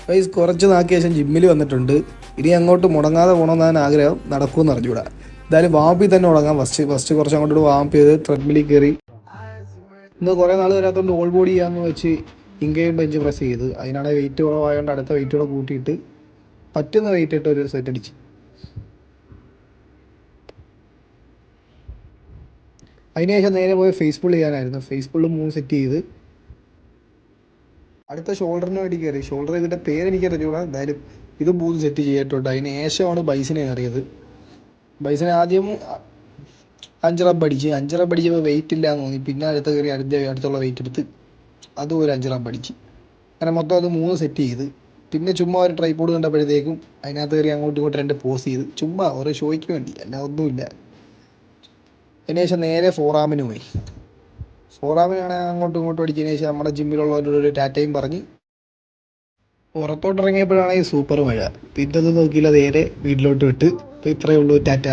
Vice കുറച്ച് നാക്കിയ ശേഷം ജിമ്മിൽ വന്നിട്ടുണ്ട്. ഇനി അങ്ങോട്ട് മുടങ്ങാതെ പോകണമെന്നാണ് ആഗ്രഹം. നടക്കുമെന്ന് അറിഞ്ഞൂടാ. എന്തായാലും വാമ്പി തന്നെ തുടങ്ങാം. ഫസ്റ്റ് കുറച്ച് അങ്ങോട്ട് വാമ്പ് ചെയ്ത് ട്രെഡ്മില്ലിൽ കയറി. ഇന്ന് കുറേ നാൾ വരാത്തതുകൊണ്ട് ഓൾ ബോഡി ചെയ്യാമെന്ന് വെച്ച് ഇൻകയും ബെഞ്ച് പ്രസ് ചെയ്ത്. അതിനാണ് വെയിറ്റ് കുറവായതുകൊണ്ട് അടുത്ത വെയിറ്റ് കൂടെ കൂട്ടിയിട്ട് പറ്റുന്ന വെയിറ്റ് ഇട്ട് ഒരു സെറ്റ് അടിച്ച്. അതിനുശേഷം നേരെ പോയി ഫേസ് പുൾ ചെയ്യാനായിരുന്നു. ഫേസ് പുള്ള് 3 സെറ്റ് ചെയ്ത് അടുത്ത ഷോൾഡറിന് വേണ്ടി കയറി. ഷോൾഡർ ഇതിൻ്റെ പേരെനിക്ക് അറിഞ്ഞൂടാ. എന്തായാലും ഇത് 3 സെറ്റ് ചെയ്തിട്ടുണ്ട്. അതിന് ശേഷമാണ് ബൈസിനെ കയറിയത്. ബൈസിനെ ആദ്യം 5 റബ്ബ് അടിച്ച്. 5 റബ്ബ് അടിച്ചപ്പോൾ വെയിറ്റ് ഇല്ല എന്ന് തോന്നി. പിന്നെ കയറി അടുത്തുള്ള വെയിറ്റ് എടുത്ത് അതും ഒരു 5 റബ്ബ് അടിച്ച്. അങ്ങനെ മൊത്തം അത് 3 സെറ്റ് ചെയ്ത്. പിന്നെ ചുമ്മാ ഒരു ട്രൈപോഡ് കണ്ടപ്പോഴത്തേക്കും അതിനകത്ത് കയറി അങ്ങോട്ടും ഇങ്ങോട്ടും 2 പോസ് ചെയ്ത്. ചുമ്മാ ഓരോ ഷോയ്ക്ക് വേണ്ടി, അല്ല ഒന്നുമില്ല. അതിന് ശേഷം നേരെ ഫോറാമിന് പോയി. ഫോറാമിനാണ് അങ്ങോട്ടും ഇങ്ങോട്ടും അടിച്ചതിന് ശേഷം നമ്മുടെ ജിമ്മിലുള്ളവരോട് ഒരു ടാറ്റയും പറഞ്ഞ് പുറത്തോട്ടിറങ്ങിയപ്പോഴാണെങ്കിൽ സൂപ്പർ മഴ. പിന്നെ ഒന്നും നോക്കിയില്ല, നേരെ വീട്ടിലോട്ട് വിട്ട്. അപ്പോൾ ഇത്രയേ ഉള്ളൂ. ടാറ്റ.